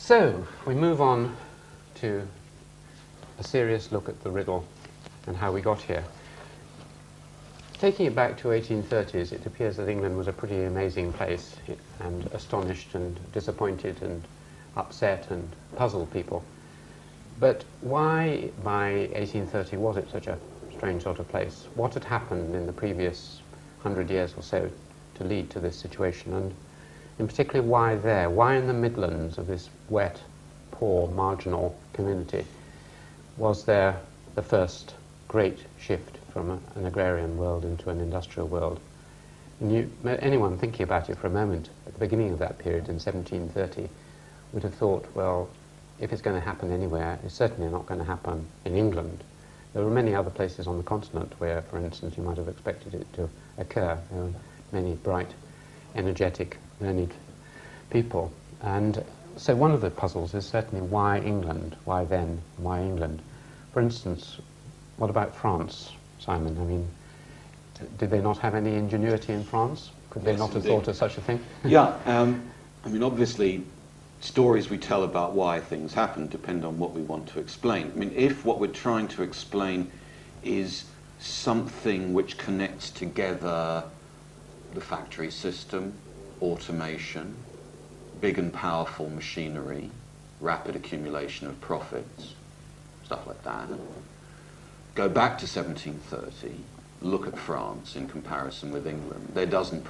So, we move on to a serious look at the riddle and how we got here. Taking it back to 1830s, it appears that England was a pretty amazing place and astonished and disappointed and upset and puzzled people. But why by 1830 was it such a strange sort of place? What had happened in the previous 100 years or so to lead to this situation? And in particular, why there? Why in the Midlands of this wet, poor, marginal community was there the first great shift from an agrarian world into an industrial world? And anyone thinking about it for a moment at the beginning of that period in 1730 would have thought, well, if it's going to happen anywhere, it's certainly not going to happen in England. There were many other places on the continent where, for instance, you might have expected it to occur. There were many bright, energetic, learned people. And so one of the puzzles is certainly why England? Why then? Why England? For instance, what about France, Simon? I mean, did they not have any ingenuity in France? Could they not have thought of such a thing? Yeah, I mean, obviously, stories we tell about why things happen depend on what we want to explain. I mean, if what we're trying to explain is something which connects together the factory system, automation, big and powerful machinery, rapid accumulation of profits, stuff like that, go back to 1730, look at France in comparison with England, there doesn't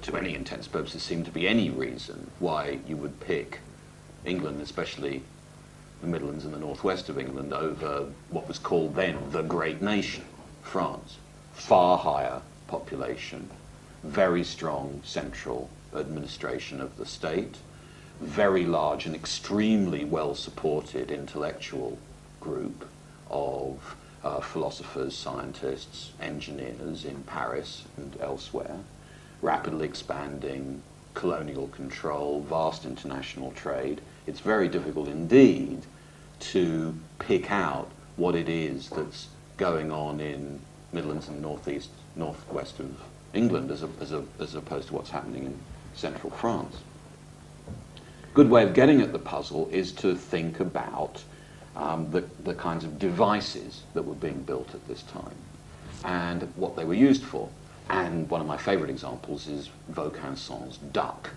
to any intents and purposes seem to be any reason why you would pick England, especially the Midlands and the northwest of England, over what was called then the great nation, France. Far higher population, very strong central administration of the state, very large and extremely well supported intellectual group of philosophers, scientists, engineers in Paris and elsewhere, rapidly expanding colonial control, vast international trade. It's very difficult indeed to pick out what it is that's going on in Midlands and northwest of England as opposed to what's happening in central France. Good way of getting at the puzzle is to think about the kinds of devices that were being built at this time and what they were used for. And one of my favourite examples is Vaucanson's duck.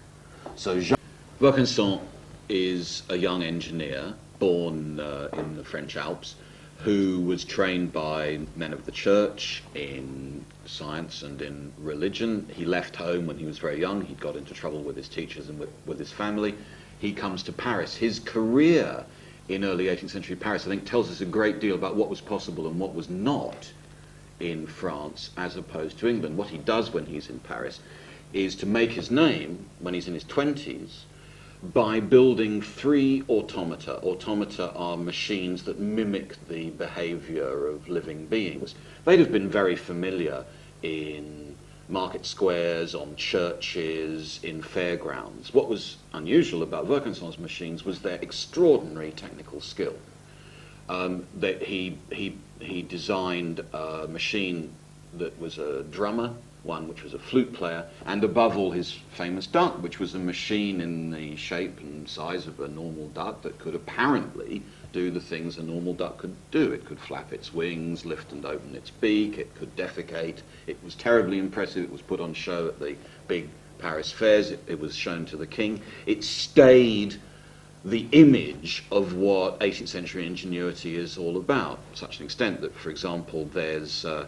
So Vaucanson is a young engineer born in the French Alps who was trained by men of the church in science and in religion. He left home when he was very young. He got into trouble with his teachers and with his family. He comes to Paris. His career in early 18th century Paris, I think, tells us a great deal about what was possible and what was not in France as opposed to England. What he does when he's in Paris is to make his name, when he's in his 20s, by building 3 automata. Automata are machines that mimic the behavior of living beings. They'd have been very familiar in market squares, on churches, in fairgrounds. What was unusual about Vaucanson's machines was their extraordinary technical skill. He designed a machine that was a drummer, one which was a flute player, and above all his famous duck, which was a machine in the shape and size of a normal duck that could apparently do the things a normal duck could do. It could flap its wings, lift and open its beak, it could defecate. It was terribly impressive. It was put on show at the big Paris fairs. It was shown to the king. It stayed the image of what 18th century ingenuity is all about, to such an extent that, for example, there's a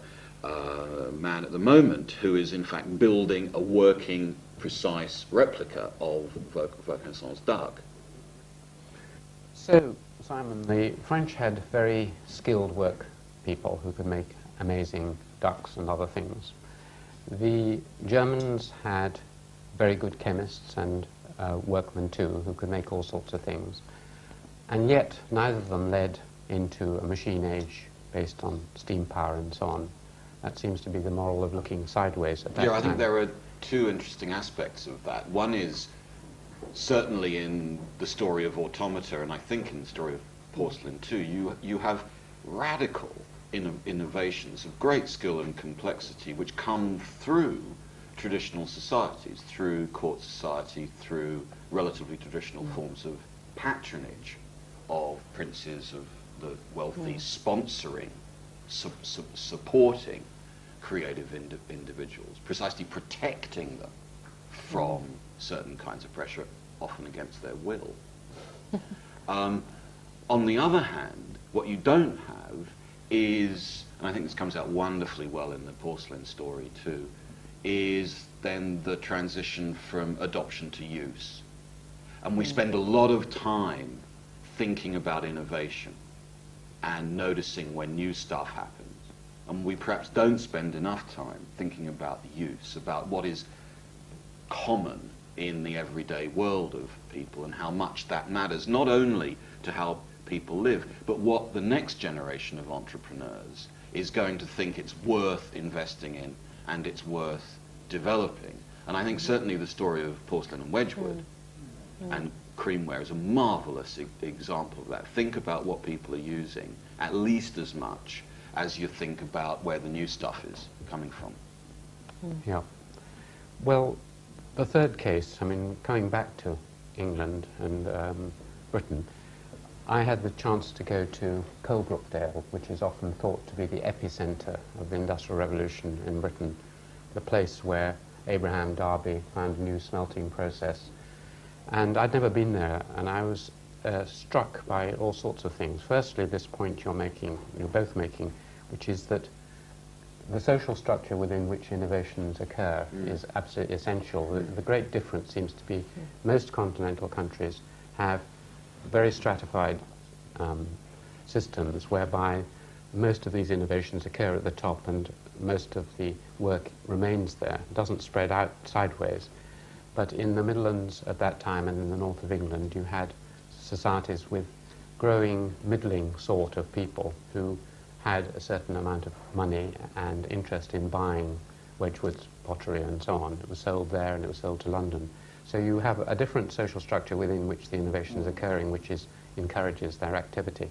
man at the moment who is in fact building a working, precise replica of Vaucanson's duck. So, Simon, the French had very skilled work people who could make amazing ducks and other things. The Germans had very good chemists and workmen too, who could make all sorts of things. And yet, neither of them led into a machine age based on steam power and so on. That seems to be the moral of looking sideways at that time. Yeah, I think there are 2 interesting aspects of that. One is certainly in the story of automata, and I think in the story of porcelain too, you have radical innovations of great skill and complexity which come through traditional societies, through court society, through relatively traditional forms of patronage of princes, of the wealthy, sponsoring, supporting creative individuals, precisely protecting them from certain kinds of pressure, often against their will. On the other hand, what you don't have is, and I think this comes out wonderfully well in the porcelain story too, is then the transition from adoption to use. And we spend a lot of time thinking about innovation and noticing when new stuff happens. And we perhaps don't spend enough time thinking about the use, about what is common in the everyday world of people and how much that matters, not only to how people live, but what the next generation of entrepreneurs is going to think it's worth investing in and it's worth developing. And I think certainly the story of porcelain and Wedgwood and creamware is a marvelous example of that. Think about what people are using at least as much as you think about where the new stuff is coming from. Yeah. Well, the third case, I mean, coming back to England and Britain, I had the chance to go to Coalbrookdale, which is often thought to be the epicenter of the Industrial Revolution in Britain, the place where Abraham Darby found a new smelting process. And I'd never been there, and I was struck by all sorts of things. Firstly, this point you're both making, which is that the social structure within which innovations occur is absolutely essential. The great difference seems to be most continental countries have very stratified systems whereby most of these innovations occur at the top and most of the work remains there, doesn't spread out sideways. But in the Midlands at that time and in the north of England, you had societies with growing middling sort of people who had a certain amount of money and interest in buying Wedgwood's pottery and so on. It was sold there and it was sold to London. So you have a different social structure within which the innovation is occurring, which encourages their activity.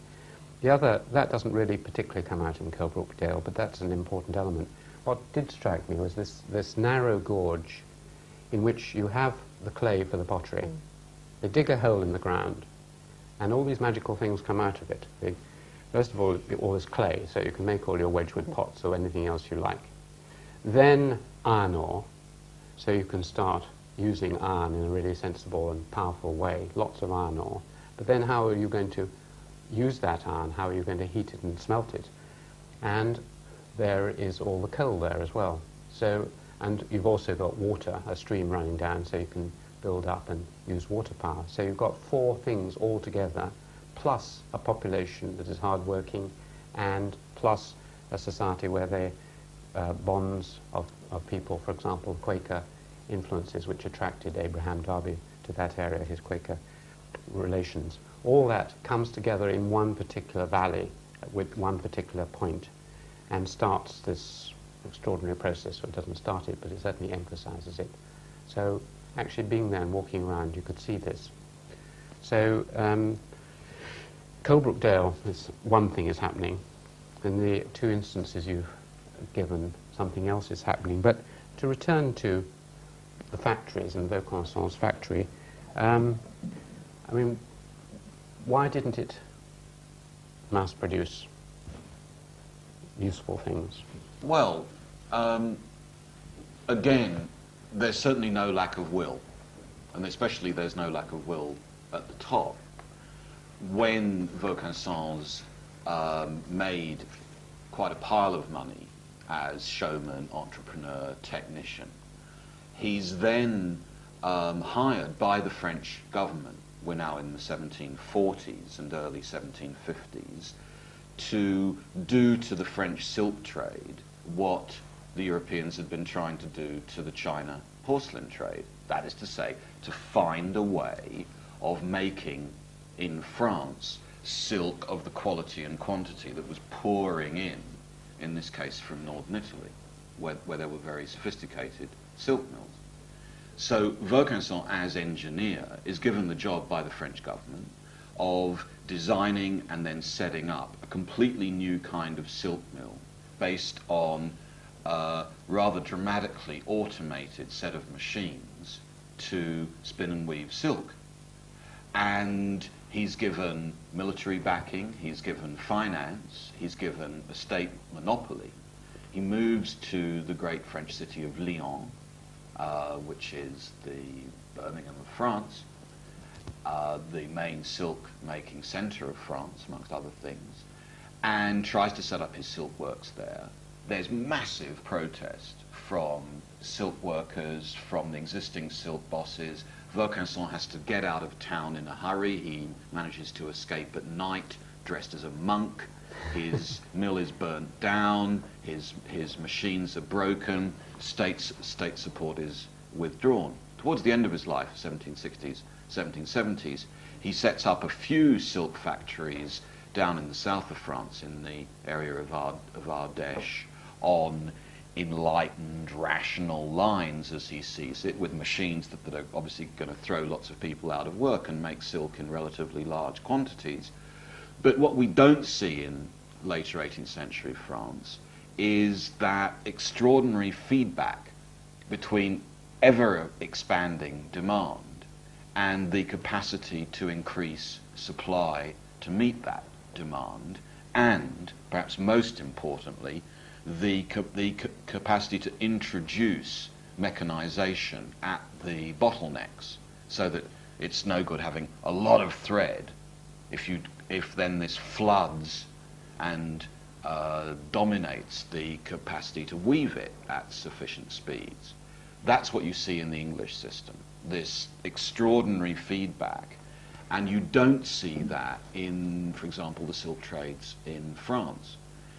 The other, that doesn't really particularly come out in Coalbrookdale, but that's an important element. What did strike me was this narrow gorge in which you have the clay for the pottery. They dig a hole in the ground, and all these magical things come out of it. First of all this clay, so you can make all your Wedgwood pots or anything else you like. Then iron ore, so you can start using iron in a really sensible and powerful way, lots of iron ore. But then how are you going to use that iron? How are you going to heat it and smelt it? And there is all the coal there as well. So, and you've also got water, a stream running down, so you can build up and use water power. So you've got four things all together, plus a population that is hardworking, and plus a society where they bonds of people, for example, Quaker influences which attracted Abraham Darby to that area, his Quaker relations. All that comes together in one particular valley with one particular point and starts this extraordinary process. Well, it doesn't start it, but it certainly emphasizes it. So actually being there and walking around, you could see this. So Coalbrookdale, is one thing is happening. In the two instances you've given, something else is happening. But to return to the factories and Vaucanson's factory, I mean, why didn't it mass produce useful things? Well, again, there's certainly no lack of will, and especially there's no lack of will at the top. When Vaucanson's made quite a pile of money as showman, entrepreneur, technician, he's then hired by the French government, we're now in the 1740s and early 1750s, to do to the French silk trade what the Europeans had been trying to do to the China porcelain trade. That is to say, to find a way of making in France silk of the quality and quantity that was pouring in this case from northern Italy, where there were very sophisticated silk mills. So Vaucanson, as engineer, is given the job by the French government of designing and then setting up a completely new kind of silk mill based on rather dramatically automated set of machines to spin and weave silk. And he's given military backing, he's given finance, he's given a state monopoly. He moves to the great French city of Lyon, which is the Birmingham of France, the main silk-making centre of France, amongst other things, and tries to set up his silk works there. There's massive protest from silk workers, from the existing silk bosses. Vaucanson has to get out of town in a hurry. He manages to escape at night, dressed as a monk. His mill is burnt down, his machines are broken, state support is withdrawn. Towards the end of his life, 1760s, 1770s, he sets up a few silk factories down in the south of France, in the area of Ardèche, on enlightened, rational lines, as he sees it, with machines that are obviously going to throw lots of people out of work and make silk in relatively large quantities. But what we don't see in later 18th century France is that extraordinary feedback between ever-expanding demand and the capacity to increase supply to meet that demand, and, perhaps most importantly, the capacity to introduce mechanization at the bottlenecks, so that it's no good having a lot of thread if then this floods and dominates the capacity to weave it at sufficient speeds. That's what you see in the English system, this extraordinary feedback. And you don't see that in, for example, the silk trades in France.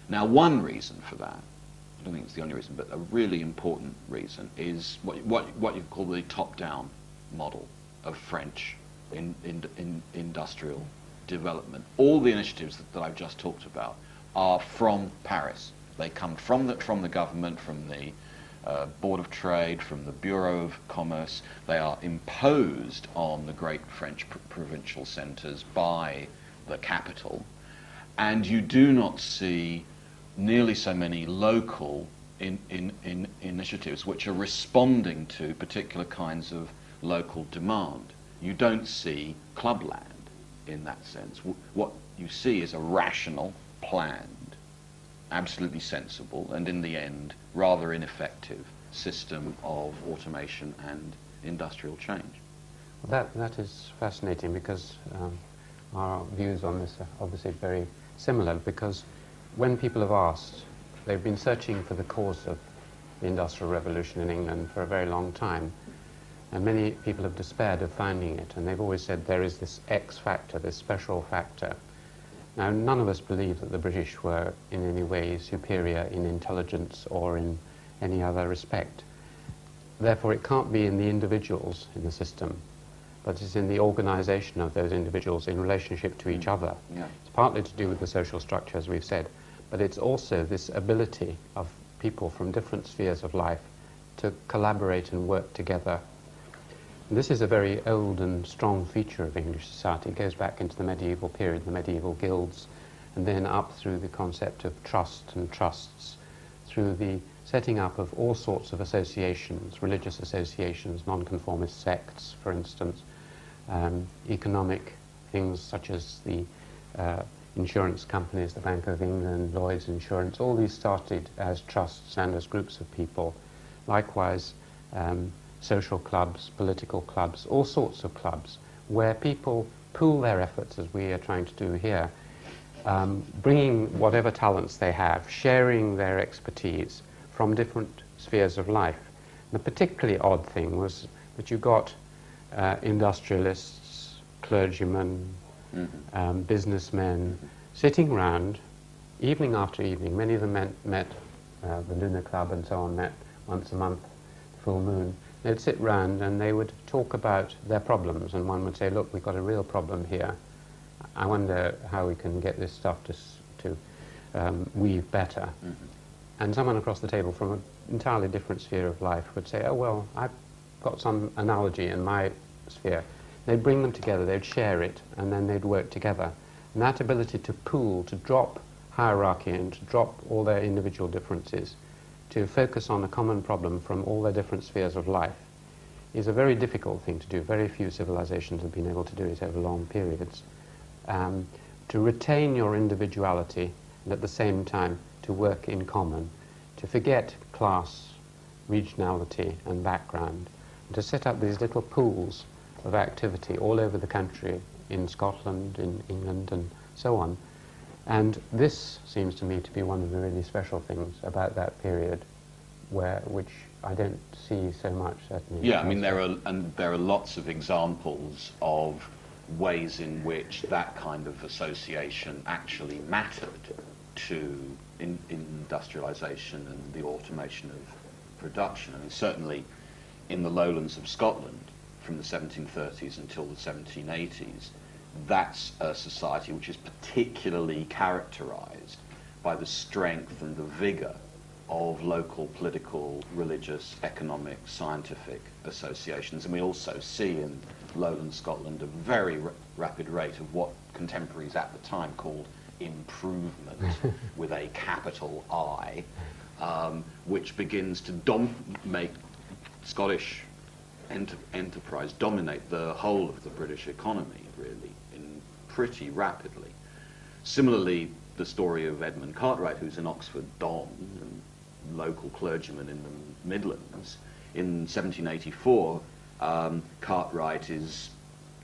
Now, one reason for that, I don't think it's the only reason, but a really important reason, is what you call the top-down model of French industrial development. All the initiatives that I've just talked about are from Paris. They come from the government, from the Board of Trade, from the Bureau of Commerce. They are imposed on the great French provincial centres by the capital, and you do not see nearly so many local initiatives which are responding to particular kinds of local demand. You don't see clubland in that sense. What you see is a rational, planned, absolutely sensible, and in the end rather ineffective system of automation and industrial change. Well, that is fascinating, because our views on this are obviously very similar, because when people have asked, they've been searching for the cause of the Industrial Revolution in England for a very long time, and many people have despaired of finding it, and they've always said there is this X factor, this special factor. Now, none of us believe that the British were in any way superior in intelligence or in any other respect. Therefore, it can't be in the individuals in the system, but it's in the organisation of those individuals in relationship to each other. Yeah. It's partly to do with the social structure, as we've said, but it's also this ability of people from different spheres of life to collaborate and work together. And this is a very old and strong feature of English society. It goes back into the medieval period, the medieval guilds, and then up through the concept of trust and trusts, through the setting up of all sorts of associations, religious associations, nonconformist sects, for instance, economic things such as the insurance companies, the Bank of England, Lloyd's Insurance. All these started as trusts and as groups of people. Likewise, social clubs, political clubs, all sorts of clubs, where people pool their efforts, as we are trying to do here, bringing whatever talents they have, sharing their expertise from different spheres of life. And the particularly odd thing was that you got industrialists, clergymen, businessmen, sitting round evening after evening. Many of them met the Lunar Club and so on, met once a month, full moon. They'd sit round and they would talk about their problems, and one would say, look, we've got a real problem here. I wonder how we can get this stuff to weave better. And someone across the table from an entirely different sphere of life would say, oh, well, I've got some analogy in my sphere. They'd bring them together, they'd share it, and then they'd work together. And that ability to pool, to drop hierarchy and to drop all their individual differences, to focus on a common problem from all their different spheres of life is a very difficult thing to do. Very few civilizations have been able to do it over long periods. To retain your individuality and at the same time to work in common, to forget class, regionality and background, and to set up these little pools of activity all over the country, in Scotland, in England and so on. And this seems to me to be one of the really special things about that period, which I don't see so much, certainly. Yeah, I mean, there are lots of examples of ways in which that kind of association actually mattered to industrialization and the automation of production. I mean, certainly in the lowlands of Scotland from the 1730s until the 1780s, that's a society which is particularly characterized by the strength and the vigor of local political, religious, economic, scientific associations. And we also see in lowland Scotland a very rapid rate of what contemporaries at the time called improvement with a capital I, which begins to make Scottish enterprise dominate the whole of the British economy, really, pretty rapidly. Similarly, the story of Edmund Cartwright, who's an Oxford Don and local clergyman in the Midlands, in 1784, Cartwright is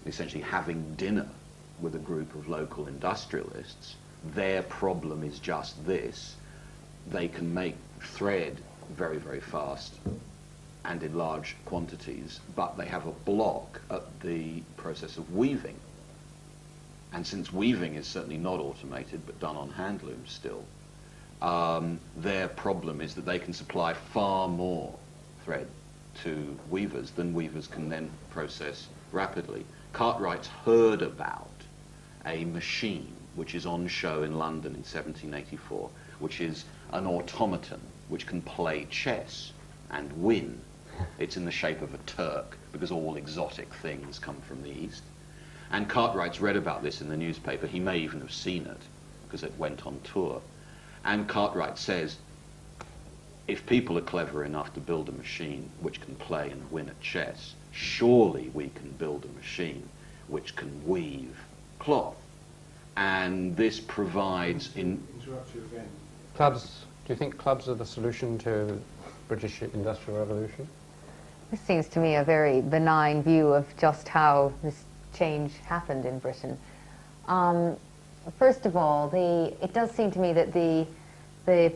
essentially having dinner with a group of local industrialists. Their problem is just this: they can make thread very, very fast and in large quantities, but they have a block at the process of weaving. And since weaving is certainly not automated but done on hand looms still, their problem is that they can supply far more thread to weavers than weavers can then process rapidly. Cartwright's heard about a machine which is on show in London in 1784, which is an automaton which can play chess and win. It's in the shape of a Turk, because all exotic things come from the East. And Cartwright's read about this in the newspaper. He may even have seen it, because it went on tour. And Cartwright says, if people are clever enough to build a machine which can play and win at chess, surely we can build a machine which can weave cloth. And this provides Interrupt you again. Clubs, do you think clubs are the solution to British Industrial Revolution? This seems to me a very benign view of just how this change happened in Britain. First of all, it does seem to me that the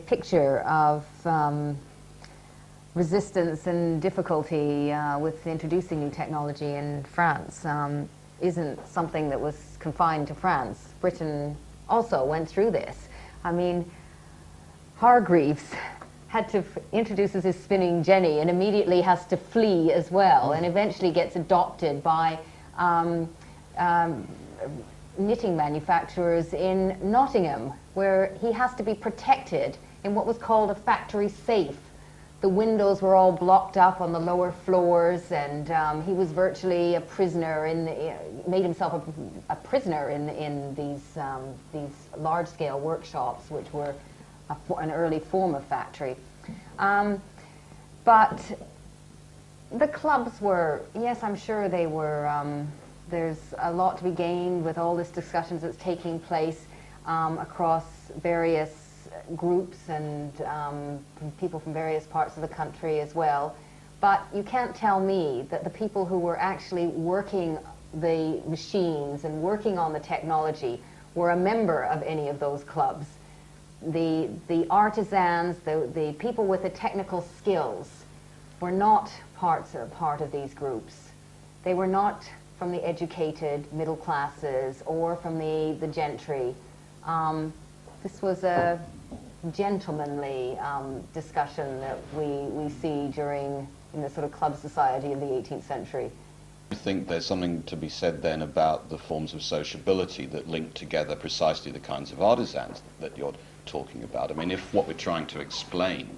picture of resistance and difficulty with introducing new technology in France isn't something that was confined to France. Britain also went through this. I mean, Hargreaves introduces his spinning jenny and immediately has to flee as well, and eventually gets adopted by knitting manufacturers in Nottingham, where he has to be protected in what was called a factory safe. The windows were all blocked up on the lower floors, and he was virtually a prisoner made himself a prisoner in these large-scale workshops, which were an early form of factory. But the clubs were, yes, I'm sure they were, there's a lot to be gained with all this discussions that's taking place across various groups and people from various parts of the country as well. But you can't tell me that the people who were actually working the machines and working on the technology were a member of any of those clubs. The artisans, the people with the technical skills were not part of these groups. They were not from the educated middle classes or from the gentry. This was a gentlemanly discussion that we see in the sort of club society of the 18th century. I think there's something to be said then about the forms of sociability that link together precisely the kinds of artisans that you're talking about. I mean, if what we're trying to explain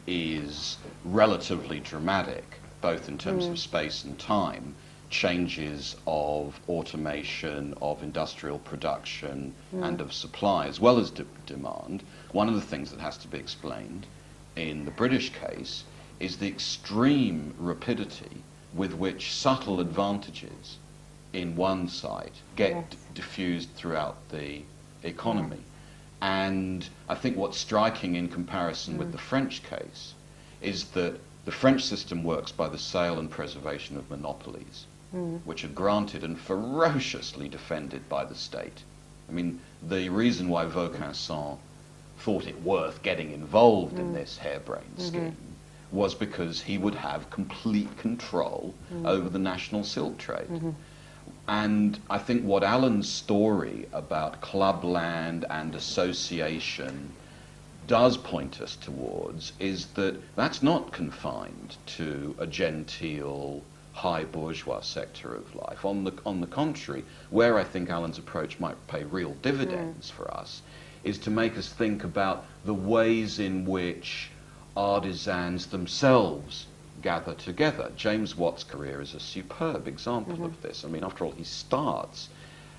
is relatively dramatic, both in terms of space and time, changes of automation, of industrial production, and of supply, as well as demand, one of the things that has to be explained in the British case is the extreme rapidity with which subtle advantages in one site get diffused throughout the economy. And I think what's striking in comparison with the French case is that the French system works by the sale and preservation of monopolies, which are granted and ferociously defended by the state. I mean, the reason why Vaucanson thought it worth getting involved in this harebrained scheme was because he would have complete control over the national silk trade. And I think what Alan's story about clubland and association does point us towards is that that's not confined to a genteel, high bourgeois sector of life. On the contrary, where I think Alan's approach might pay real dividends for us is to make us think about the ways in which artisans themselves gather together. James Watt's career is a superb example of this. I mean, after all, he starts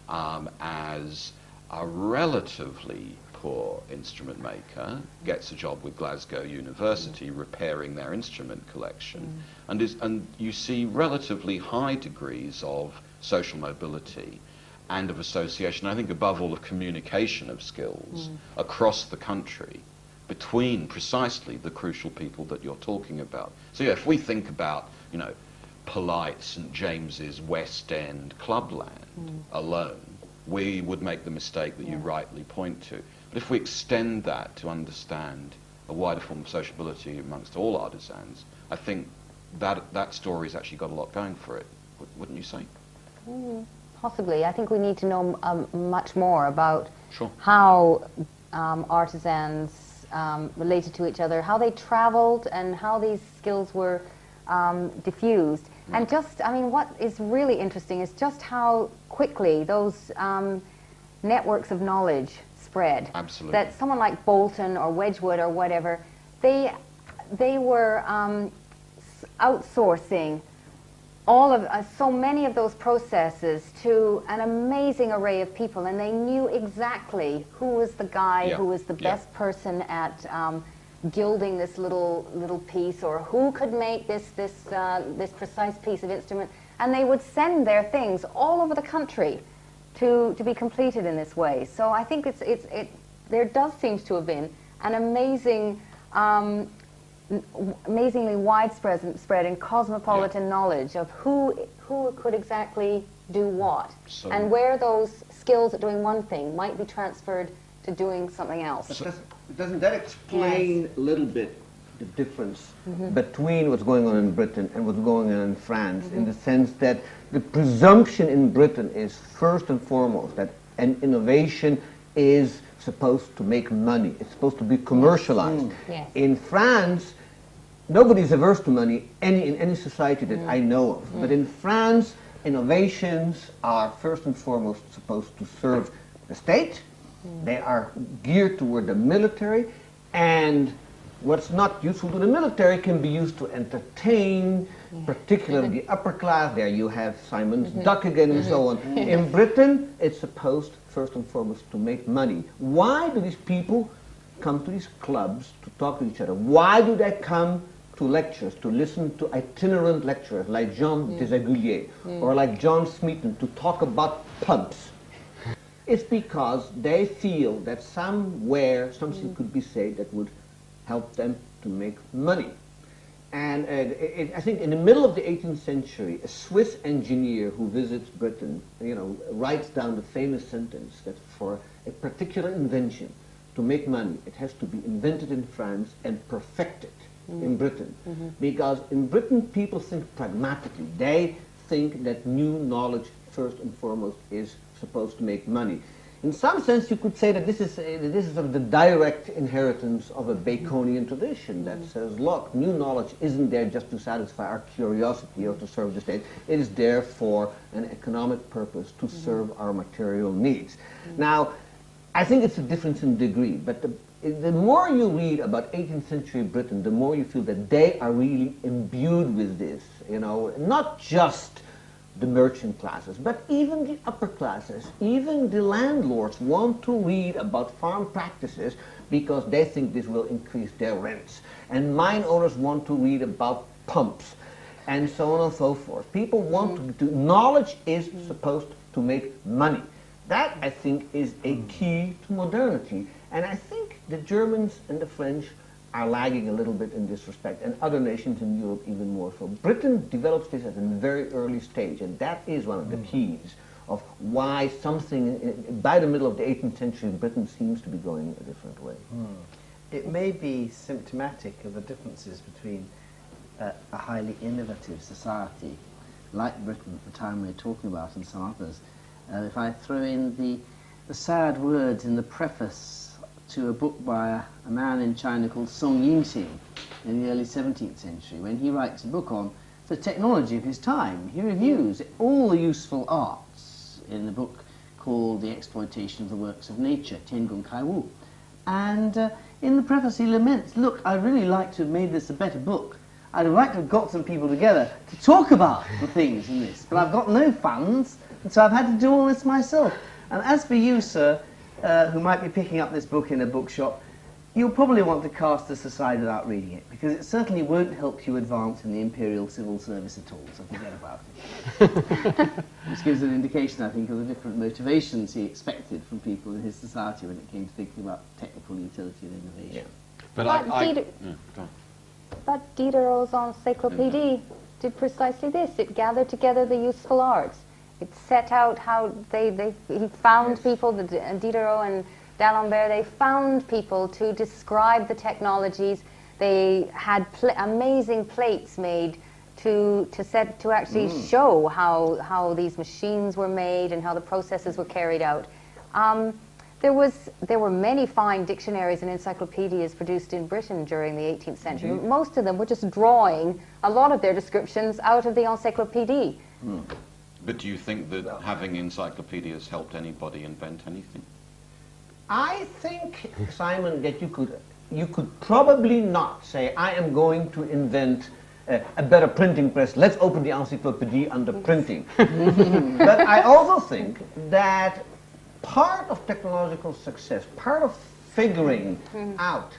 as a relatively poor instrument maker, gets a job with Glasgow University repairing their instrument collection, and you see relatively high degrees of social mobility and of association, I think above all of communication of skills across the country between precisely the crucial people that you're talking about. So yeah, if we think about, you know, polite St James's West End clubland alone, we would make the mistake that you rightly point to. But if we extend that to understand a wider form of sociability amongst all artisans, I think that story's actually got a lot going for it, wouldn't you say? Possibly. I think we need to know much more about Sure. how artisans related to each other, how they traveled, and how these skills were diffused. And just, I mean, what is really interesting is just how quickly those networks of knowledge spread. Absolutely. That someone like Bolton or Wedgwood or whatever, they were outsourcing all of so many of those processes to an amazing array of people, and they knew exactly who was the guy who was the best person at gilding this little piece, or who could make this precise piece of instrument, and they would send their things all over the country to be completed in this way. So I think there does seem to have been an amazingly widespread and cosmopolitan knowledge of who could exactly do what, and where those skills at doing one thing might be transferred to doing something else. Doesn't that explain a little bit the difference between what's going on in Britain and what's going on in France, in the sense that the presumption in Britain is first and foremost that an innovation is supposed to make money. It's supposed to be commercialized. Yes. In France, nobody's averse to money in any society that I know of. But in France, innovations are first and foremost supposed to serve the state. They are geared toward the military, and what's not useful to the military can be used to entertain, particularly the upper class. There you have Simon's Duck again and so on. In Britain, it's supposed first and foremost to make money. Why do these people come to these clubs to talk to each other? Why do they come to lectures, to listen to itinerant lecturers like Jean Desaguliers or like John Smeaton to talk about pumps? It's because they feel that somewhere something could be said that would help them to make money. And I think in the middle of the 18th century, a Swiss engineer who visits Britain, writes down the famous sentence that for a particular invention to make money, it has to be invented in France and perfected in Britain. Because in Britain, people think pragmatically. They think that new knowledge, first and foremost, is supposed to make money. In some sense, you could say that this is sort of the direct inheritance of a Baconian tradition that says, look, new knowledge isn't there just to satisfy our curiosity or to serve the state. It is there for an economic purpose to serve our material needs. Now, I think it's a difference in degree, but the more you read about 18th century Britain, the more you feel that they are really imbued with this, not just the merchant classes, but even the upper classes, even the landlords want to read about farm practices because they think this will increase their rents. And mine owners want to read about pumps, and so on and so forth. People want to knowledge is supposed to make money. That, I think, is a key to modernity. And I think the Germans and the French are lagging a little bit in this respect, and other nations in Europe even more so. Britain develops this at a very early stage, and that is one of the keys of why something, by the middle of the 18th century, Britain seems to be going a different way. It may be symptomatic of the differences between a highly innovative society like Britain at the time we're talking about and some others. If I throw in the sad words in the preface to a book by a man in China called Song Yinxing in the early 17th century, when he writes a book on the technology of his time. He reviews all the useful arts in the book called The Exploitation of the Works of Nature, Tiangun Kai Wu. And in the preface he laments, look, I'd really like to have made this a better book. I'd like to have got some people together to talk about the things in this, but I've got no funds, and so I've had to do all this myself. And as for you, sir, who might be picking up this book in a bookshop, you'll probably want to cast this aside without reading it, because it certainly won't help you advance in the Imperial Civil Service at all, so forget about it. Which gives an indication, I think, of the different motivations he expected from people in his society when it came to thinking about technical utility and innovation. But But Diderot's encyclopédie did precisely this. It gathered together the useful arts. It set out how he found people, Diderot and D'Alembert, they found people to describe the technologies. They had amazing plates made to actually show how these machines were made and how the processes were carried out. There were many fine dictionaries and encyclopedias produced in Britain during the 18th century. Most of them were just drawing a lot of their descriptions out of the encyclopédie. But do you think that having encyclopedias helped anybody invent anything? I think, Simon, that you could probably not say, I am going to invent a better printing press. Let's open the encyclopédie under printing. But I also think that part of technological success, part of figuring out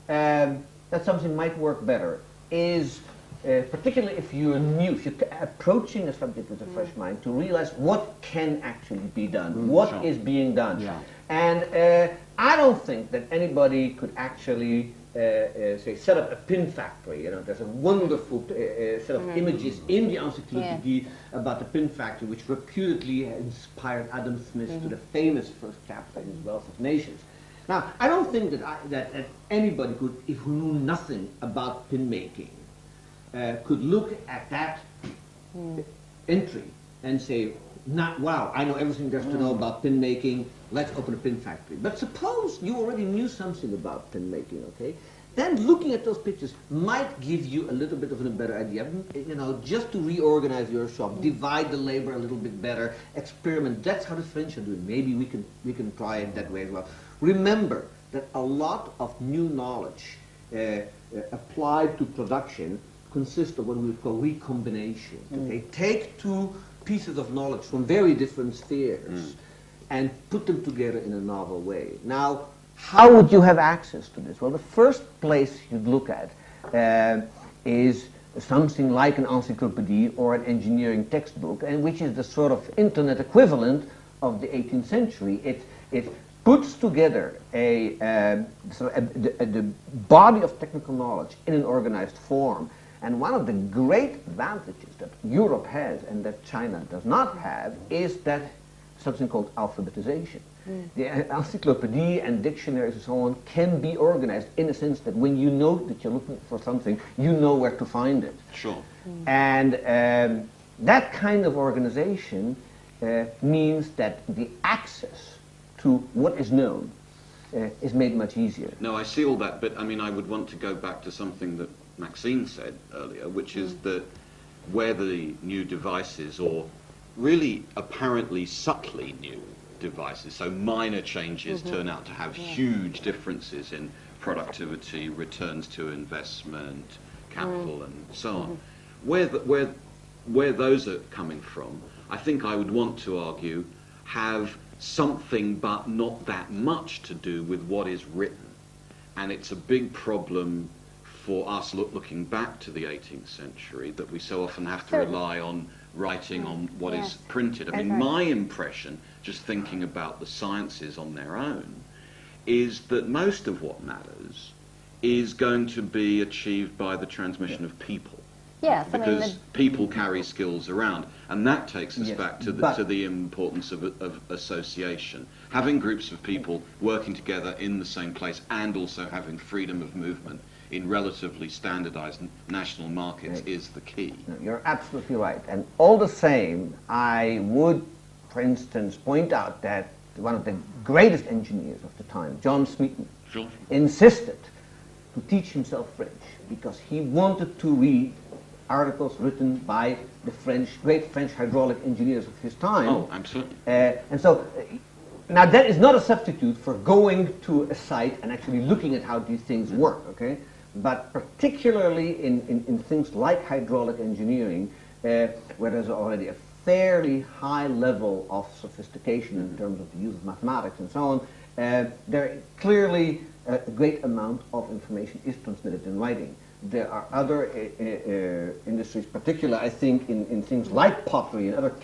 that something might work better is, particularly if you're new, if you're approaching a subject with a fresh mind, to realize what can actually be done, what is being done. Yeah. And I don't think that anybody could actually say set up a pin factory. You know, there's a wonderful set of images in the encyclopedia about the pin factory, which reputedly inspired Adam Smith to the famous first chapter in his Wealth of Nations. Now, I don't think that anybody could, if who knew nothing about pin making, could look at that entry and say, wow, I know everything there's to know about pin making, let's open a pin factory. But suppose you already knew something about pin making, okay? Then looking at those pictures might give you a little bit of a better idea, you know, just to reorganize your shop, divide the labor a little bit better, experiment. That's how the French are doing. Maybe we can try it that way as well. Remember that a lot of new knowledge applied to production consists of what we call recombination. Okay? Take two pieces of knowledge from very different spheres and put them together in a novel way. Now, how would you have access to this? Well, the first place you'd look at is something like an encyclopedia or an engineering textbook, and which is the sort of internet equivalent of the 18th century. It puts together the body of technical knowledge in an organized form. And one of the great advantages that Europe has and that China does not have is that something called alphabetization. The encyclopedia and dictionaries and so on can be organized in a sense that when you know that you're looking for something, you know where to find it. Sure. And that kind of organization means that the access to what is known is made much easier. No, I see all that, but I mean, I would want to go back to something that Maxine said earlier, which is that where the new devices, or really apparently subtly new devices, so minor changes turn out to have huge differences in productivity, returns to investment, capital, and so on. Where where those are coming from, I think I would want to argue, have something but not that much to do with what is written. And it's a big problem for us looking back to the 18th century that we so often have to rely on writing on what is printed. I mean, my impression, just thinking about the sciences on their own, is that most of what matters is going to be achieved by the transmission of people. Yes, because people carry skills around, and that takes us back to the importance of association. Having groups of people working together in the same place, and also having freedom of movement in relatively standardized national markets is the key. No, you're absolutely right. And all the same, I would, for instance, point out that one of the greatest engineers of the time, John Smeaton, insisted to teach himself French because he wanted to read articles written by the great French hydraulic engineers of his time. Oh, absolutely. And so, now that is not a substitute for going to a site and actually looking at how these things work, okay? But particularly in things like hydraulic engineering, where there's already a fairly high level of sophistication in terms of the use of mathematics and so on, there clearly a great amount of information is transmitted in writing. There are other industries, particularly I think in things like pottery and other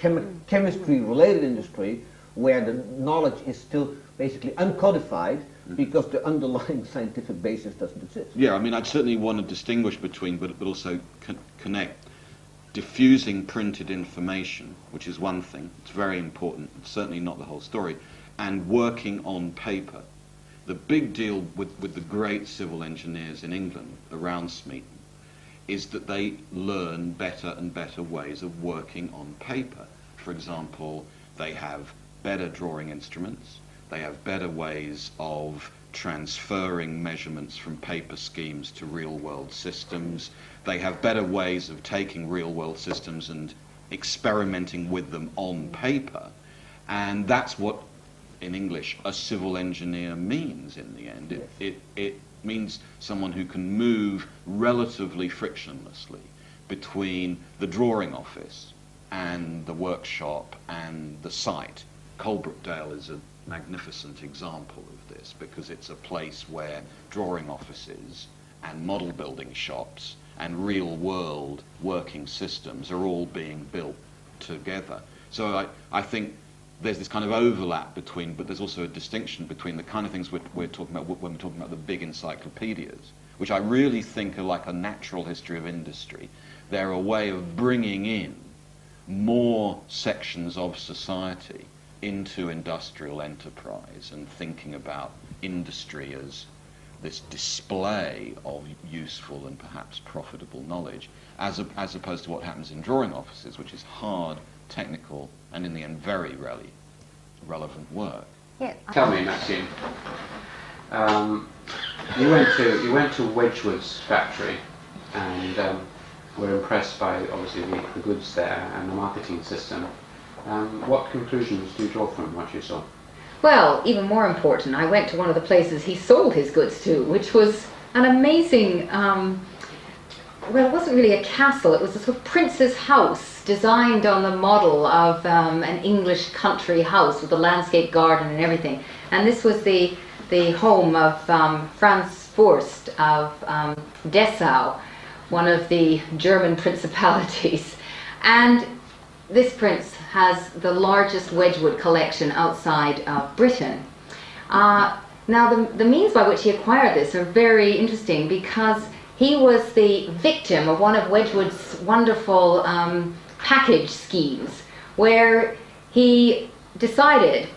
chemistry-related industry, where the knowledge is still basically uncodified because the underlying scientific basis doesn't exist. Yeah, I mean, I'd certainly want to distinguish between, but also connect diffusing printed information, which is one thing, it's very important, it's certainly not the whole story, and working on paper. The big deal with the great civil engineers in England around Smeaton is that they learn better and better ways of working on paper. For example, they have better drawing instruments, they have better ways of transferring measurements from paper schemes to real-world systems, they have better ways of taking real-world systems and experimenting with them on paper, and that's what in English a civil engineer means in the end. It means someone who can move relatively frictionlessly between the drawing office and the workshop and the site. Coalbrookdale is a magnificent example of this because it's a place where drawing offices and model building shops and real world working systems are all being built together. So I think there's this kind of overlap between, but there's also a distinction between the kind of things we're talking about when we're talking about the big encyclopedias, which I really think are like a natural history of industry. They're a way of bringing in more sections of society into industrial enterprise and thinking about industry as this display of useful and perhaps profitable knowledge, as opposed to what happens in drawing offices, which is hard, technical, and in the end very rarely relevant work. Yeah. Tell me, Maxine, you went to Wedgwood's factory and were impressed by obviously the goods there and the marketing system. What conclusions do you draw from what you saw? Well, even more important, I went to one of the places he sold his goods to, which was an amazing, well, it wasn't really a castle, it was a sort of prince's house designed on the model of an English country house with a landscape garden and everything. And this was the home of Franz Forst of Dessau, one of the German principalities. And this prince has the largest Wedgwood collection outside of Britain. Now the means by which he acquired this are very interesting because he was the victim of one of Wedgwood's wonderful package schemes where he decided,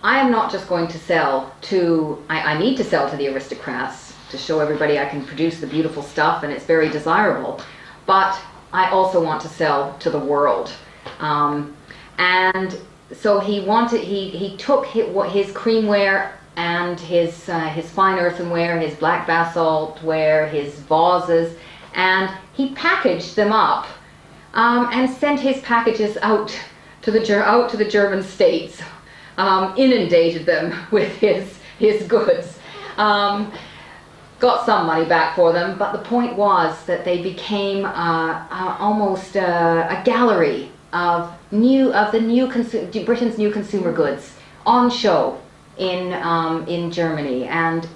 I am not just going to sell to, I need to sell to the aristocrats to show everybody I can produce the beautiful stuff and it's very desirable, but I also want to sell to the world. And so he took his creamware and his fine earthenware, his black basalt ware, his vases, and he packaged them up and sent his packages out to the German states, inundated them with his goods. got some money back for them, but the point was that they became almost a gallery of Britain's new consumer goods on show in Germany. And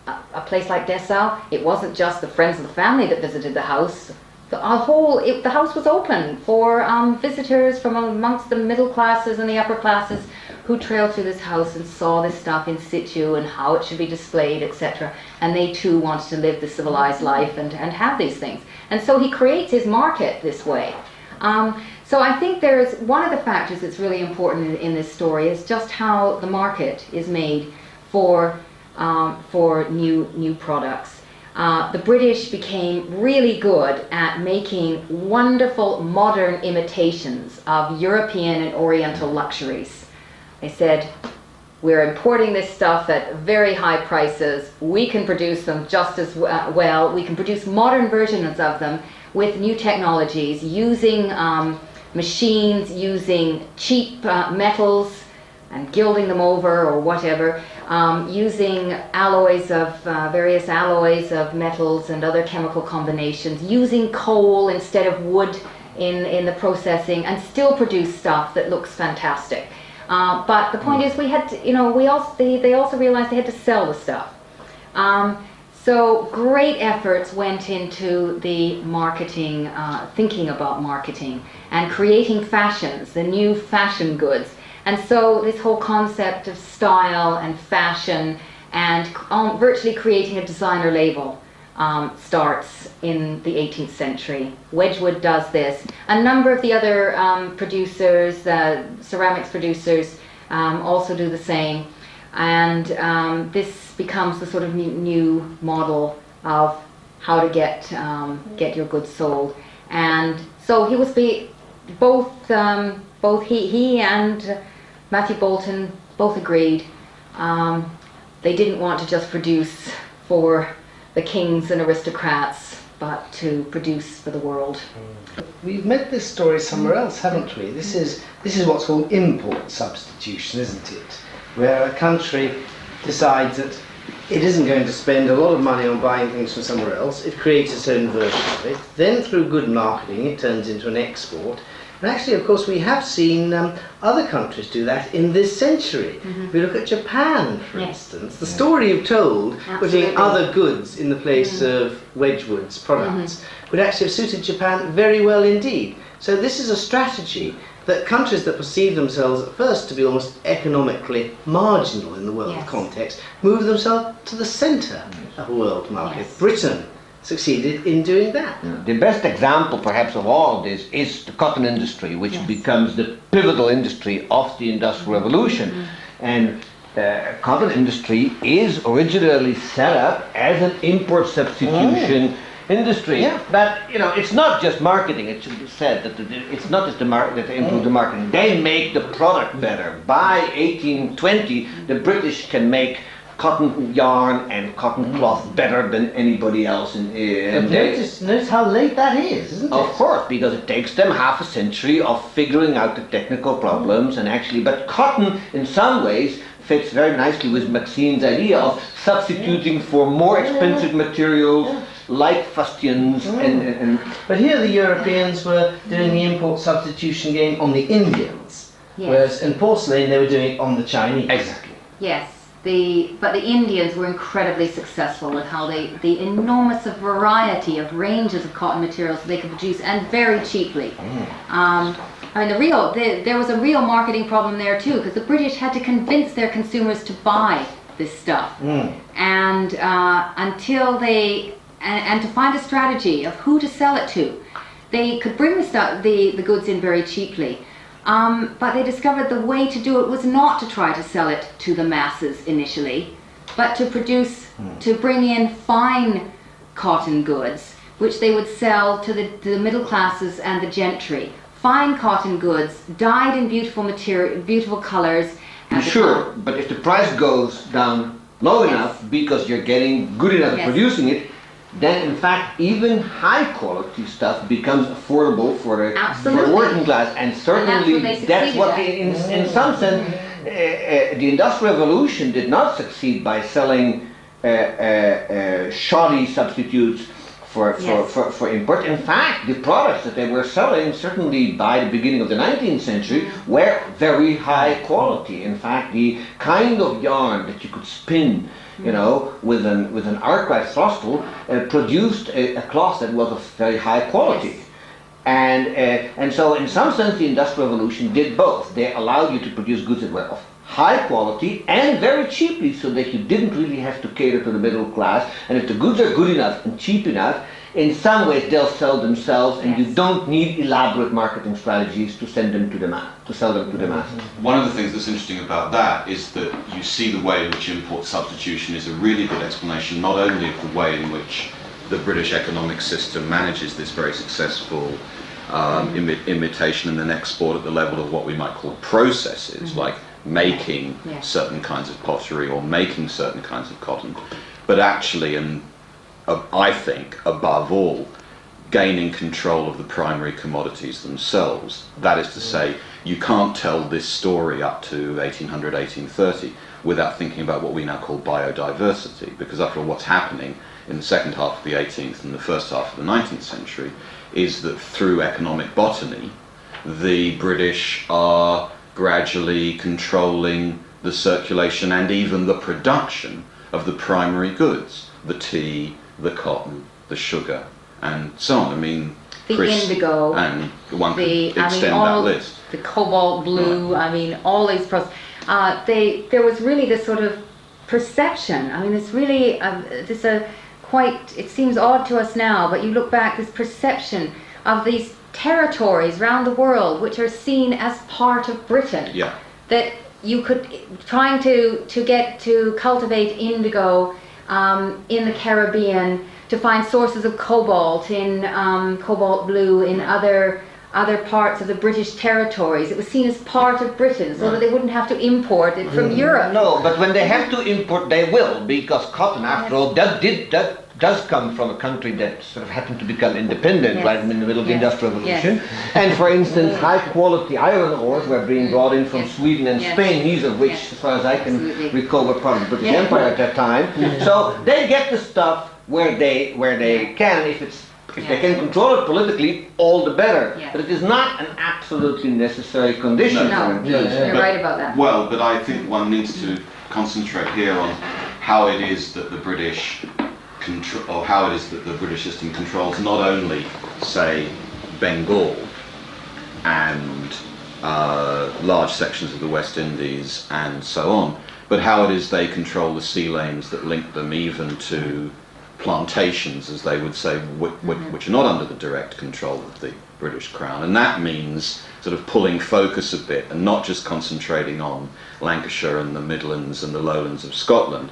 a place like Dessau, it wasn't just the friends of the family that visited the house. The house was open for visitors from amongst the middle classes and the upper classes who trailed through this house and saw this stuff in situ and how it should be displayed, etc. And they too wanted to live the civilized life and have these things. And so he creates his market this way. So I think there's one of the factors that's really important in this story is just how the market is made for new products. The British became really good at making wonderful modern imitations of European and Oriental luxuries. They said, we're importing this stuff at very high prices. We can produce them just as well. We can produce modern versions of them with new technologies, using machines, using cheap metals and gilding them over or whatever, using alloys of various alloys of metals and other chemical combinations, using coal instead of wood in the processing, and still produce stuff that looks fantastic. But the point is, we had to, they also realized they had to sell the stuff. So great efforts went into the marketing, thinking about marketing and creating fashions, the new fashion goods. And so this whole concept of style and fashion and virtually creating a designer label starts in the 18th century. Wedgwood does this. A number of the other producers, ceramics producers, also do the same. And this becomes the sort of new model of how to get your goods sold. And so he was both he and Matthew Boulton both agreed they didn't want to just produce for the kings and aristocrats, but to produce for the world. We've met this story somewhere else, haven't we? This is what's called import substitution, isn't it? Where a country decides that it isn't going to spend a lot of money on buying things from somewhere else. It creates its own version of it. Then through good marketing it turns into an export. And actually, of course, we have seen other countries do that in this century. If we look at Japan, for instance, the story you've told, putting other goods in the place of Wedgwood's products, would actually have suited Japan very well indeed. So this is a strategy that countries that perceive themselves at first to be almost economically marginal in the world context, move themselves to the centre of a world market. Britain succeeded in doing that. The best example perhaps of all of this is the cotton industry, which becomes the pivotal industry of the Industrial Revolution. And cotton industry is originally set up as an import substitution industry. But it's not just marketing. It should be said that it's not just that they improve the marketing. They make the product better. By 1820, the British can make cotton yarn and cotton cloth better than anybody else in notice how late that is, isn't it? Of course, because it takes them half a century of figuring out the technical problems and actually, but cotton in some ways fits very nicely with Maxine's idea of substituting for more expensive materials like fustians and But here the Europeans were doing the import substitution game on the Indians, whereas in porcelain they were doing it on the Chinese. Exactly. Yes. But the Indians were incredibly successful with how the enormous variety of ranges of cotton materials they could produce, and very cheaply. I mean, there was a real marketing problem there too, because the British had to convince their consumers to buy this stuff, and to find a strategy of who to sell it to. They could bring the goods in very cheaply. But they discovered the way to do it was not to try to sell it to the masses initially, but to bring in fine cotton goods, which they would sell to the middle classes and the gentry. Fine cotton goods, dyed in beautiful material, beautiful colors. Sure, but if the price goes down low enough because you're getting good enough at producing it, then in fact even high quality stuff becomes affordable for the working class, and certainly that's what in some sense the Industrial Revolution did not succeed by selling shoddy substitutes for import. In fact, the products that they were selling, certainly by the beginning of the 19th century, were very high quality. In fact, the kind of yarn that you could spin, you know, with an arc-right throstle, produced a cloth that was of very high quality. Yes. And so, in some sense, the Industrial Revolution did both. They allowed you to produce goods that were of high quality and very cheaply, so that you didn't really have to cater to the middle class. And if the goods are good enough and cheap enough, in some ways they'll sell themselves, and you don't need elaborate marketing strategies to send them to the sell them to the masses. One of the things that's interesting about that is that you see the way in which import substitution is a really good explanation, not only of the way in which the British economic system manages this very successful imitation and then export at the level of what we might call processes, like making certain kinds of pottery or making certain kinds of cotton, but actually, and I think above all, gaining control of the primary commodities themselves. That is to say, you can't tell this story up to 1800, 1830 without thinking about what we now call biodiversity, because after all, what's happening in the second half of the 18th and the first half of the 19th century is that through economic botany, the British are gradually controlling the circulation and even the production of the primary goods, the tea, the cotton, the sugar, and so on. I mean, the Chris, indigo, and one could extend that list. The cobalt blue, I mean, all these processes. There was really this sort of perception. I mean, it's really it seems odd to us now, but you look back, this perception of these territories around the world which are seen as part of Britain. Yeah. That you could, trying to get to cultivate indigo in the Caribbean, to find sources of cobalt in cobalt blue in other parts of the British territories. It was seen as part of Britain, so that they wouldn't have to import it from Europe. No, but when they have to import, they will, because cotton, after all, does come from a country that sort of happened to become independent right in the middle of the Industrial Revolution. And for instance, high quality iron ores were being brought in from Sweden and Spain, neither of which, as far as I can recall, were part of the British Empire at that time. So they get the stuff where they can, if they can control it politically, all the better. But it is not an absolutely necessary condition for it. You're right about that. Well, but I think one needs to concentrate here on how it is that the British system controls not only, say, Bengal and large sections of the West Indies and so on, but how it is they control the sea lanes that link them even to plantations, as they would say, which are not under the direct control of the British Crown. And that means sort of pulling focus a bit and not just concentrating on Lancashire and the Midlands and the lowlands of Scotland,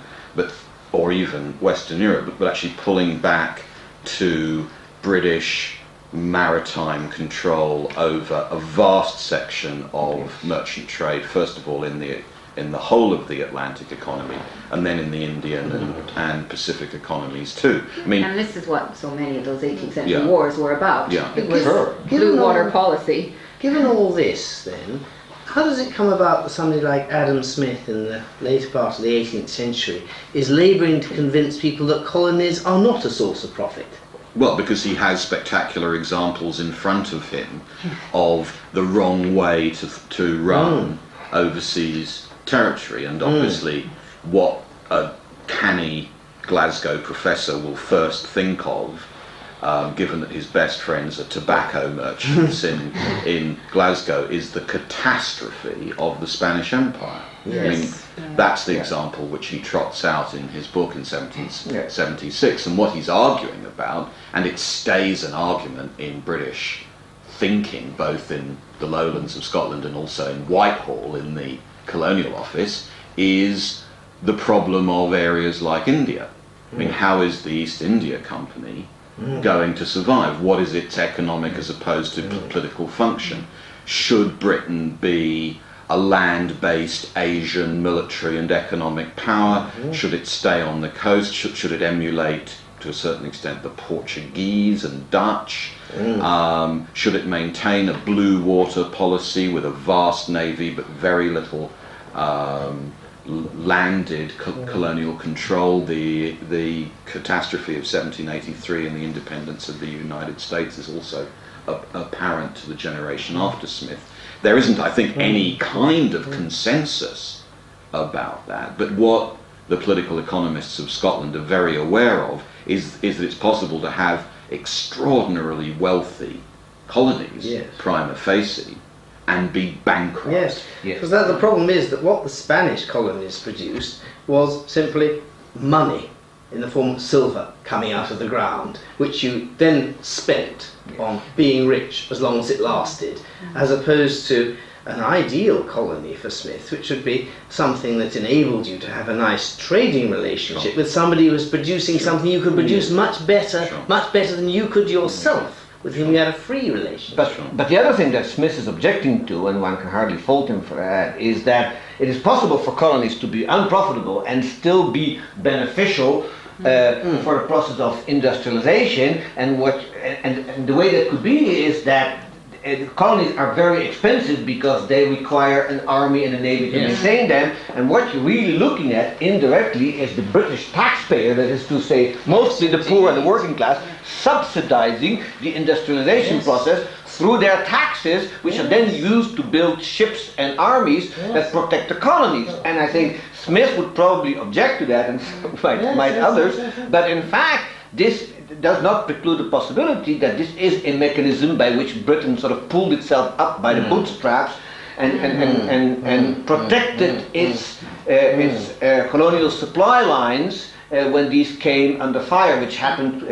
or even Western Europe, but actually pulling back to British maritime control over a vast section of merchant trade, first of all in the whole of the Atlantic economy, and then in the Indian and Pacific economies too. I mean, and this is what so many of those 18th century wars were about. It was Sure. blue water policy. Given all this, then, how does it come about that somebody like Adam Smith in the later part of the 18th century is labouring to convince people that colonies are not a source of profit? well, because he has spectacular examples in front of him of the wrong way to run overseas territory, and obviously what a canny Glasgow professor will first think of, given that his best friends are tobacco merchants in Glasgow, is the catastrophe of the Spanish Empire. Yes. I mean, that's the example which he trots out in his book in 1776, and what he's arguing about, and it stays an argument in British thinking, both in the lowlands of Scotland and also in Whitehall in the Colonial Office, is the problem of areas like India. I mean, how is the East India Company going to survive? What is its economic as opposed to political function? Should Britain be a land-based Asian military and economic power? Should it stay on the coast? Should it emulate, to a certain extent, the Portuguese and Dutch? Should it maintain a blue water policy with a vast navy but very little landed colonial control. The catastrophe of 1783 and the independence of the United States is also apparent to the generation after Smith. There isn't, I think, any kind of consensus about that, but what the political economists of Scotland are very aware of is that it's possible to have extraordinarily wealthy colonies, yes, prima facie, and be bankrupt. Yes, because the problem is that what the Spanish colonies produced was simply money in the form of silver coming out of the ground, which you then spent on being rich as long as it lasted, as opposed to an ideal colony for Smith, which would be something that enabled you to have a nice trading relationship with somebody who was producing something you could produce much better than you could yourself, with whom you had a free relationship. But the other thing that Smith is objecting to, and one can hardly fault him for that, is that it is possible for colonies to be unprofitable and still be beneficial for the process of industrialization, and the way that could be is that colonies are very expensive because they require an army and a navy to maintain them, and what you're really looking at indirectly is the British taxpayer, that is to say mostly the poor and the working class, subsidizing the industrialization process through their taxes, which are then used to build ships and armies that protect the colonies. And I think Smith would probably object to that, and might others, but in fact this does not preclude the possibility that this is a mechanism by which Britain sort of pulled itself up by the bootstraps and protected its colonial supply lines when these came under fire, which happened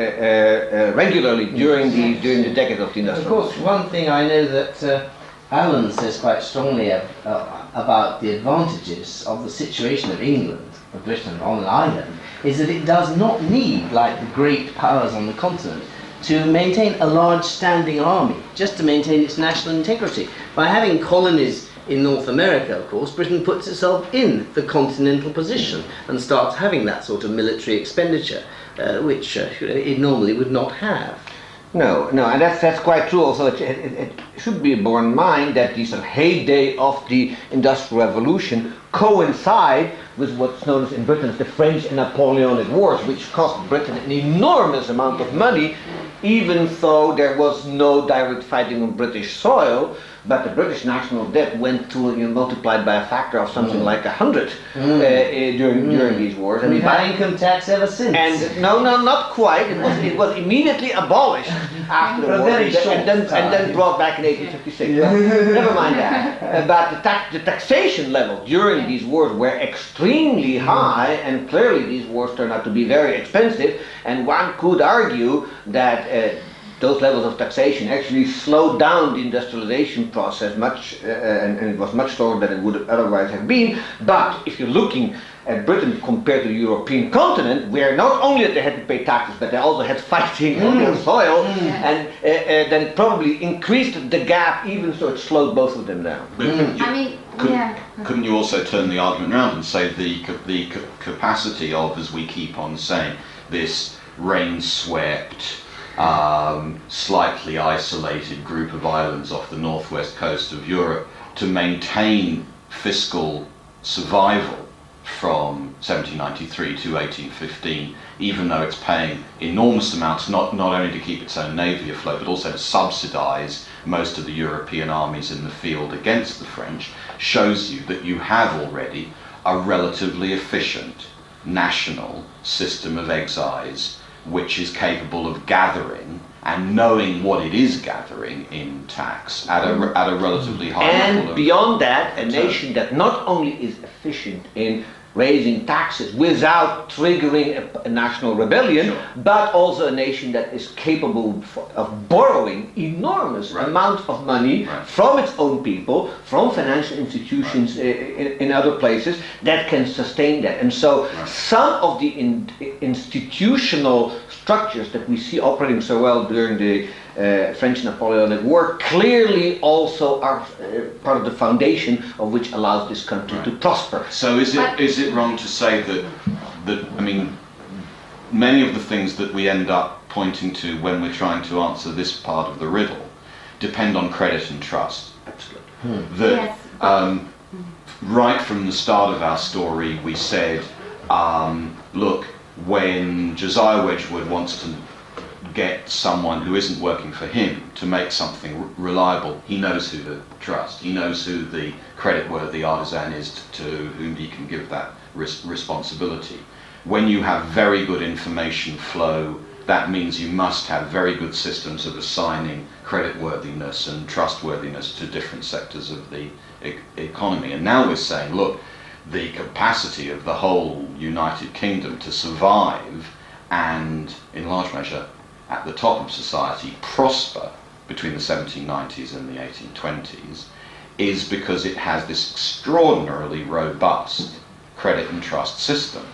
regularly during the decade of the Of industrial. course, one thing I know that Alan says quite strongly about the advantages of the situation of England, of Britain on an island, is that it does not need, like the great powers on the continent, to maintain a large standing army, just to maintain its national integrity. By having colonies in North America, of course, Britain puts itself in the continental position and starts having that sort of military expenditure, which it normally would not have. No, and that's quite true. Also, it should be borne in mind that the sort of heyday of the Industrial Revolution coincide with what's known as in Britain as the French and Napoleonic Wars, which cost Britain an enormous amount of money, even though there was no direct fighting on British soil. But the British national debt went to, multiplied by a factor of something like 100 during these wars. And we've had income tax ever since. And no, not quite. It was immediately abolished after the war, and then brought back in 1856. Never mind that. But the taxation level during these wars were extremely high, and clearly these wars turned out to be very expensive. And one could argue that those levels of taxation actually slowed down the industrialization process much, and it was much slower than it would otherwise have been. But if you're looking at Britain compared to the European continent, where not only they had to pay taxes, but they also had fighting on their soil, and then it probably increased the gap, even so it slowed both of them down. Couldn't you also turn the argument around and say the capacity of, as we keep on saying, this rain-swept, slightly isolated group of islands off the northwest coast of Europe to maintain fiscal survival from 1793 to 1815, even though it's paying enormous amounts not only to keep its own navy afloat, but also to subsidize most of the European armies in the field against the French, shows you that you have already a relatively efficient national system of excise which is capable of gathering and knowing what it is gathering in tax at a relatively high level. And beyond that, a nation that not only is efficient in raising taxes without triggering a national rebellion, but also a nation that is capable of borrowing enormous amounts of money from its own people, from financial institutions in other places, that can sustain that. And so some of the institutional structures that we see operating so well during the French Napoleonic War clearly also are part of the foundation of which allows this country to prosper. So is it wrong to say that I mean, many of the things that we end up pointing to when we're trying to answer this part of the riddle depend on credit and trust? Absolutely. That right from the start of our story, we said, look, when Josiah Wedgwood wants to get someone who isn't working for him to make something reliable, he knows who to trust. He knows who the credit-worthy artisan is to whom he can give that responsibility. When you have very good information flow, that means you must have very good systems of assigning creditworthiness and trustworthiness to different sectors of the economy. And now we're saying, look, the capacity of the whole United Kingdom to survive and, in large measure, at the top of society, prosper between the 1790s and the 1820s is because it has this extraordinarily robust credit and trust system.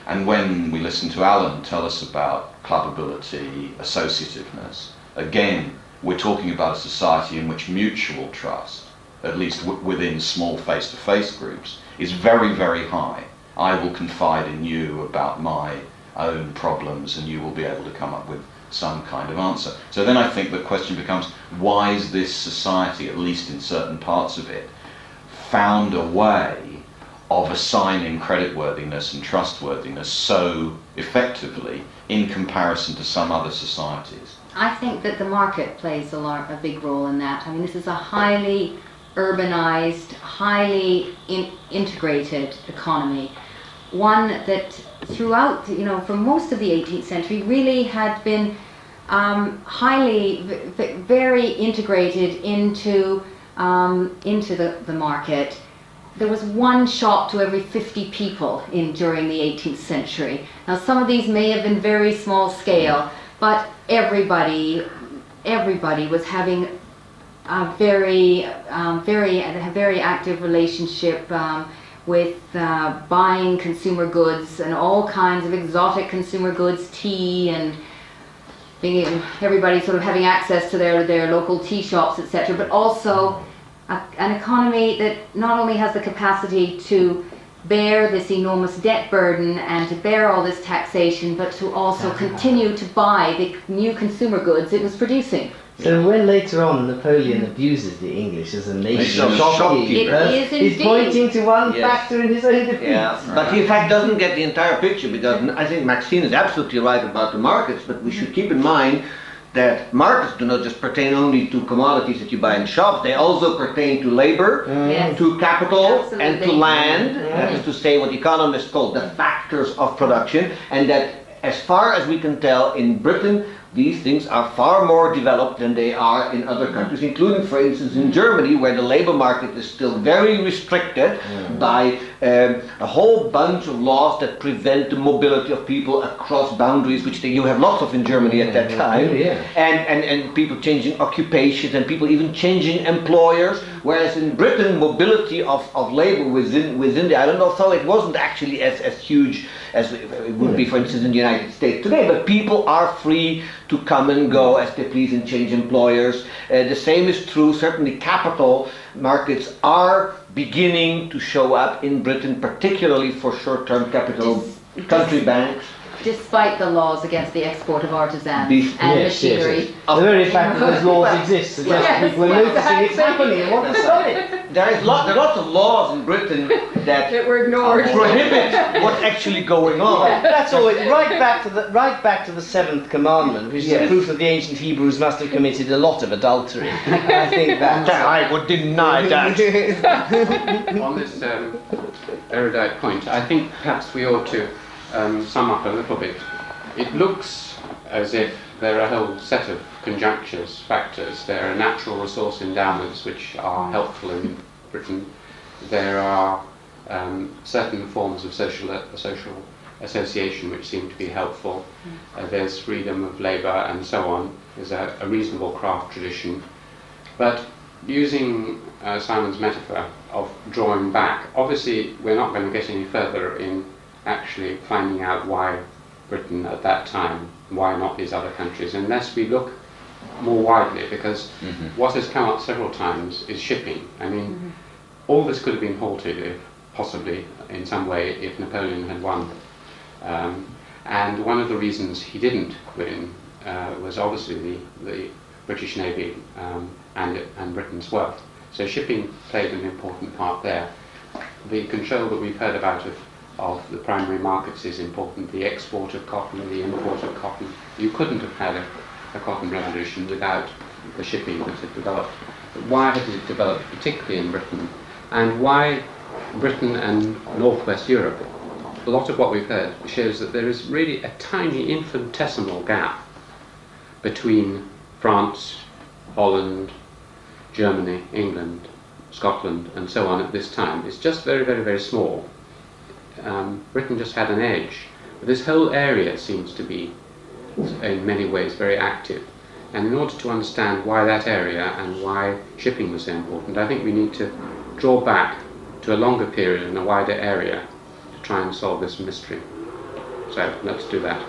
And when we listen to Alan tell us about clubability, associativeness, again, we're talking about a society in which mutual trust, at least within small face-to-face groups, is very, very high. I will confide in you about my own problems and you will be able to come up with some kind of answer. So then I think the question becomes, why is this society, at least in certain parts of it, found a way of assigning creditworthiness and trustworthiness so effectively in comparison to some other societies? I think that the market plays a big role in that. I mean, this is a highly urbanized, highly integrated economy. One that throughout, for most of the 18th century really had been very integrated into the market. There was one shop to every 50 people during the 18th century. Now some of these may have been very small scale, but everybody was having a very active relationship with buying consumer goods and all kinds of exotic consumer goods, tea, and everybody sort of having access to their local tea shops, etc. But also an economy that not only has the capacity to bear this enormous debt burden and to bear all this taxation, but to also continue to buy the new consumer goods it was producing. So when later on Napoleon abuses the English as a nation of shopkeepers, he's pointing to one factor in his own defeat. Yeah, but he in fact doesn't get the entire picture, because I think Maxine is absolutely right about the markets, but we should keep in mind that markets do not just pertain only to commodities that you buy in shops, they also pertain to labor, to capital, and to land. That is to say, what economists call the factors of production, and that as far as we can tell in Britain, these things are far more developed than they are in other countries, including, for instance, in Germany, where the labor market is still very restricted by a whole bunch of laws that prevent the mobility of people across boundaries, which you have lots of in Germany at that time, and people changing occupations and people even changing employers, whereas in Britain, mobility of labor within the island, although it wasn't actually as huge as it would be, for instance, in the United States today, but people are free to come and go as they please and change employers. The same is true, certainly capital markets are beginning to show up in Britain, particularly for short-term capital country banks. Despite the laws against the export of artisans and machinery. The very fact that those laws exist suggests people are noticing it's happening and want to stop it. There are lots of laws in Britain that were ignored. Prohibit what's actually going on. That's always right back to the seventh commandment, which is a proof that the ancient Hebrews must have committed a lot of adultery. I think that I would deny that. On this erudite point, I think perhaps we ought to sum up a little bit. It looks as if there are a whole set of conjunctures, factors. There are natural resource endowments which are helpful in Britain. There are certain forms of social association which seem to be helpful. There's freedom of labour and so on. There's a reasonable craft tradition. But using Simon's metaphor of drawing back, obviously we're not going to get any further in actually finding out why Britain at that time, why not these other countries, unless we look more widely, because what has come up several times is shipping. I mean, all this could have been halted if, possibly in some way, if Napoleon had won. And one of the reasons he didn't win was obviously the British Navy and Britain's wealth. So shipping played an important part there. the control that we've heard about of the primary markets is important, the export of cotton, the import of cotton. You couldn't have had a cotton revolution without the shipping that had developed. But why had it developed, particularly in Britain? And why Britain and Northwest Europe? A lot of what we've heard shows that there is really a tiny infinitesimal gap between France, Holland, Germany, England, Scotland, and so on at this time. It's just very, very, very small. Britain just had an edge. But this whole area seems to be, in many ways, very active. And in order to understand why that area and why shipping was so important, I think we need to draw back to a longer period and a wider area to try and solve this mystery. So let's do that.